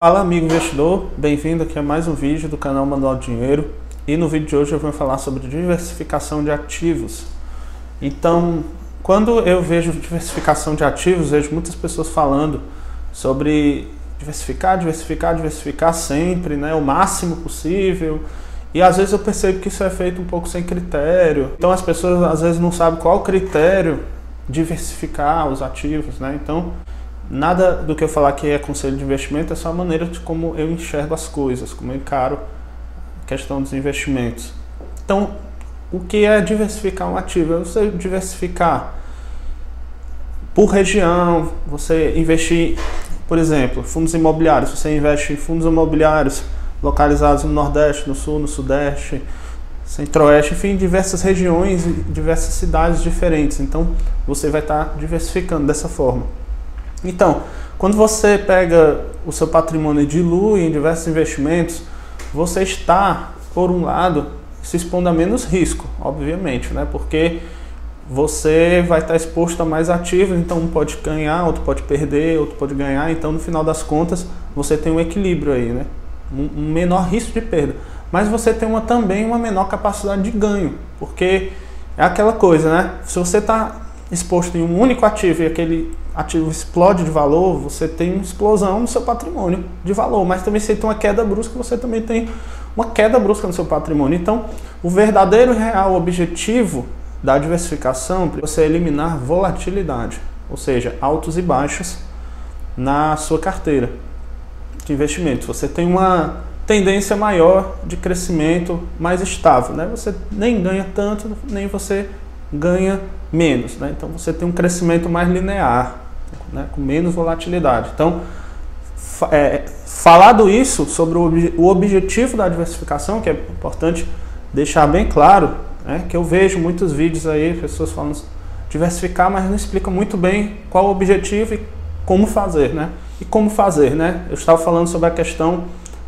Fala amigo investidor, bem-vindo aqui a mais um vídeo do canal Manual de Dinheiro. E no vídeo de hoje eu vou falar sobre diversificação de ativos. Então, quando eu vejo diversificação de ativos, vejo muitas pessoas falando sobre diversificar sempre, né, o máximo possível. E às vezes eu percebo que isso é feito um pouco sem critério. Então as pessoas às vezes não sabem qual o critério diversificar os ativos, né? Então, nada do que eu falar aqui é conselho de investimento, é só a maneira de como eu enxergo as coisas, como eu encaro a questão dos investimentos. Então, o que é diversificar um ativo? É você diversificar por região, você investir, por exemplo, fundos imobiliários. Você investe em fundos imobiliários localizados no Nordeste, no Sul, no Sudeste, Centro-Oeste, enfim, diversas regiões e diversas cidades diferentes. Então, você vai estar diversificando dessa forma. Então, quando você pega o seu patrimônio e dilui em diversos investimentos, você está, por um lado, se expondo a menos risco, obviamente, né? Porque você vai estar exposto a mais ativos, então um pode ganhar, outro pode perder, outro pode ganhar. Então, no final das contas, você tem um equilíbrio aí, né? Um menor risco de perda. Mas você tem também uma menor capacidade de ganho, porque é aquela coisa, né? Se você está exposto em um único ativo e aquele ativo explode de valor, você tem uma explosão no seu patrimônio de valor, mas também você tem uma queda brusca, você também tem uma queda brusca no seu patrimônio. Então, o verdadeiro e real objetivo da diversificação é você eliminar volatilidade, ou seja, altos e baixos na sua carteira de investimentos. Você tem uma tendência maior de crescimento mais estável, né? Você nem ganha tanto, nem você ganha menos, né? Então você tem um crescimento mais linear, né? Com menos volatilidade. Então, falado isso sobre o objetivo da diversificação, que é importante deixar bem claro, né? Que eu vejo muitos vídeos aí, pessoas falando diversificar, mas não explicam muito bem qual o objetivo e como fazer, né? E como fazer, né? Eu estava falando sobre a questão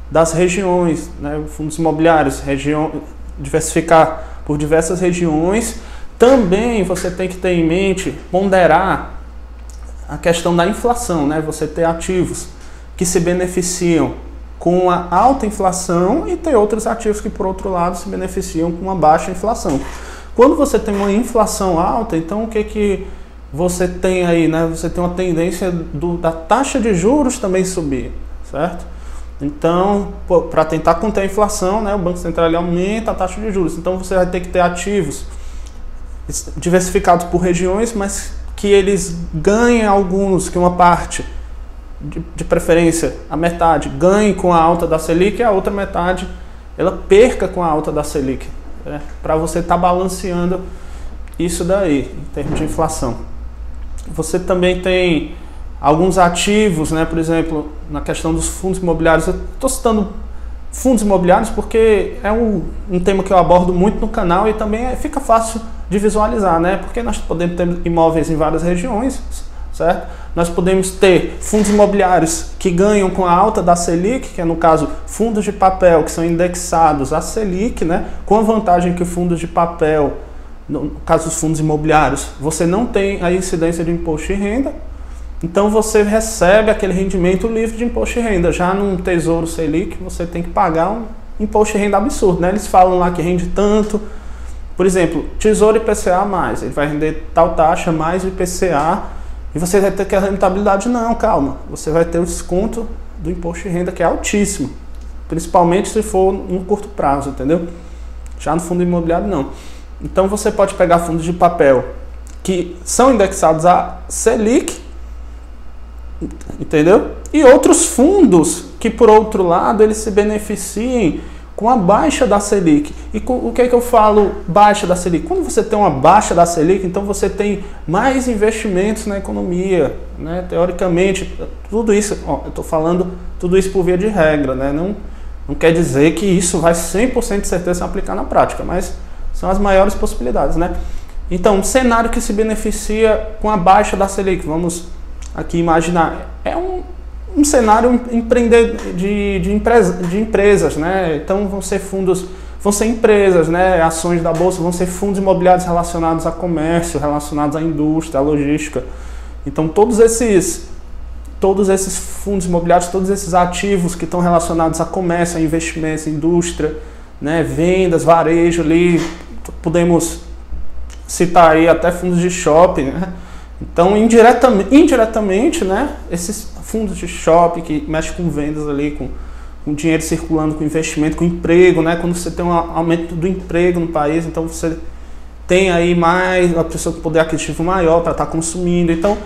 das regiões, né? Fundos imobiliários, diversificar por diversas regiões. Também você tem que ter em mente, ponderar a questão da inflação, né? Você ter ativos que se beneficiam com a alta inflação e ter outros ativos que, por outro lado, se beneficiam com uma baixa inflação. Quando você tem uma inflação alta, então o que você tem aí, né? Você tem uma tendência da taxa de juros também subir, certo? Então, para tentar conter a inflação, né, o Banco Central ele aumenta a taxa de juros. Então, você vai ter que ter ativos diversificados por regiões, mas que eles ganhem alguns, que uma parte, de preferência, a metade, ganhe com a alta da Selic e a outra metade ela perca com a alta da Selic, né, para você estar balanceando isso daí, em termos de inflação. Você também tem alguns ativos, né, por exemplo, na questão dos fundos imobiliários. Eu estou citando fundos imobiliários porque é um tema que eu abordo muito no canal e também fica fácil de visualizar, né? Porque nós podemos ter imóveis em várias regiões, certo? Nós podemos ter fundos imobiliários que ganham com a alta da Selic, que é no caso fundos de papel que são indexados à Selic, né? Com a vantagem que fundos de papel, no caso dos fundos imobiliários, você não tem a incidência de imposto de renda, então você recebe aquele rendimento livre de imposto de renda. Já num Tesouro Selic, você tem que pagar um imposto de renda absurdo, né? Eles falam lá que rende tanto. Por exemplo, Tesouro IPCA+, ele vai render tal taxa mais o IPCA, e você vai ter que a rentabilidade. Não, calma, você vai ter o desconto do imposto de renda, que é altíssimo, principalmente se for no curto prazo, entendeu? Já no fundo imobiliário, não. Então você pode pegar fundos de papel que são indexados a Selic, entendeu? E outros fundos que, por outro lado, eles se beneficiem com a baixa da Selic. E o que é que eu falo baixa da Selic? Quando você tem uma baixa da Selic, então você tem mais investimentos na economia, né? Teoricamente, tudo isso, ó, eu estou falando tudo isso por via de regra, né? Não quer dizer que isso vai 100% de certeza se aplicar na prática, mas são as maiores possibilidades, né? Então, um cenário que se beneficia com a baixa da Selic, vamos aqui imaginar, é um cenário de empresas, né? Então vão ser fundos, vão ser empresas, né? Ações da bolsa, vão ser fundos imobiliários relacionados a comércio, relacionados à indústria, à logística. Então todos esses todos esses fundos imobiliários, todos esses ativos que estão relacionados a comércio, a investimentos, indústria, né, vendas, varejo ali, podemos citar aí até fundos de shopping, né? Então, indiretamente, né, esses fundos de shopping que mexem com vendas ali, com dinheiro circulando, com investimento, com emprego, né? Quando você tem um aumento do emprego no país, então você tem aí mais, a pessoa com poder aquisitivo maior para estar consumindo. Então,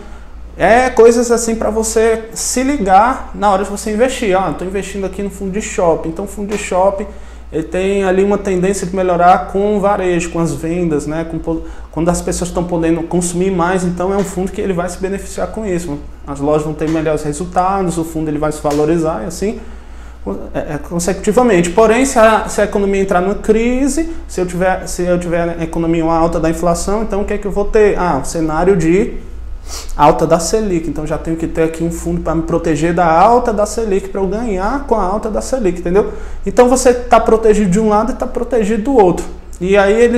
coisas assim para você se ligar na hora de você investir. Estou investindo aqui no fundo de shopping. Então, o fundo de shopping ele tem ali uma tendência de melhorar com o varejo, com as vendas, né? Quando as pessoas estão podendo consumir mais, então é um fundo que ele vai se beneficiar com isso. As lojas vão ter melhores resultados, o fundo ele vai se valorizar e assim consecutivamente. Porém, se a economia entrar numa crise, se eu tiver a economia uma alta da inflação, então o que é que eu vou ter? Um cenário de alta da Selic. Então já tenho que ter aqui um fundo para me proteger da alta da Selic, para eu ganhar com a alta da Selic, entendeu? Então você está protegido de um lado e está protegido do outro. E aí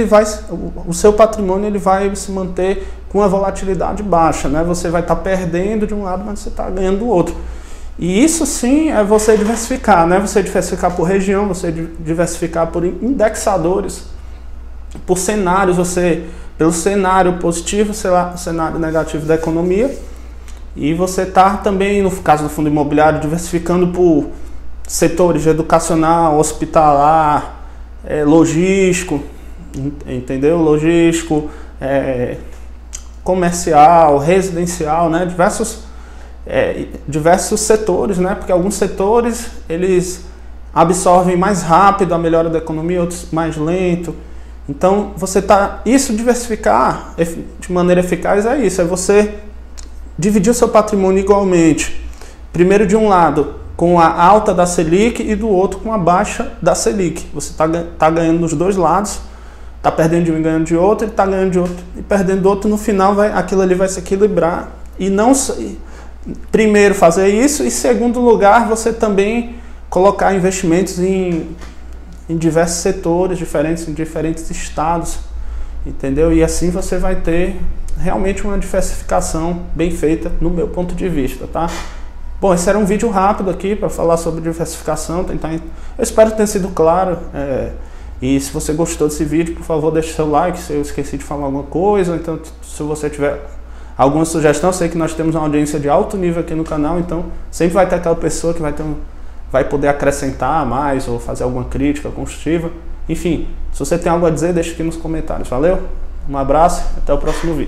o seu patrimônio ele vai se manter com a volatilidade baixa, né? Você vai estar perdendo de um lado, mas você está ganhando do outro. E isso sim é você diversificar, né? Você diversificar por região, você diversificar por indexadores, por cenários, pelo cenário positivo, cenário negativo da economia, e você está também, no caso do fundo imobiliário, diversificando por setores educacional, hospitalar, logístico, entendeu? Logístico, comercial, residencial, né? Diversos setores, né? Porque alguns setores eles absorvem mais rápido a melhora da economia, outros mais lento. Então, isso diversificar de maneira eficaz é isso, é você dividir o seu patrimônio igualmente. Primeiro de um lado com a alta da Selic e do outro com a baixa da Selic. Você está ganhando dos dois lados, está perdendo de um e ganhando de outro, ele está ganhando de outro e perdendo do outro, no final aquilo ali vai se equilibrar. E não primeiro fazer isso, e segundo lugar você também colocar investimentos em diversos setores diferentes, em diferentes estados, entendeu? E assim você vai ter realmente uma diversificação bem feita, no meu ponto de vista, tá? Bom, esse era um vídeo rápido aqui para falar sobre diversificação, eu espero que tenha sido claro, e se você gostou desse vídeo, por favor, deixe seu like, se eu esqueci de falar alguma coisa, então se você tiver alguma sugestão, eu sei que nós temos uma audiência de alto nível aqui no canal, então sempre vai ter aquela pessoa que vai poder acrescentar mais ou fazer alguma crítica construtiva. Enfim, se você tem algo a dizer, deixa aqui nos comentários. Valeu? Um abraço, até o próximo vídeo.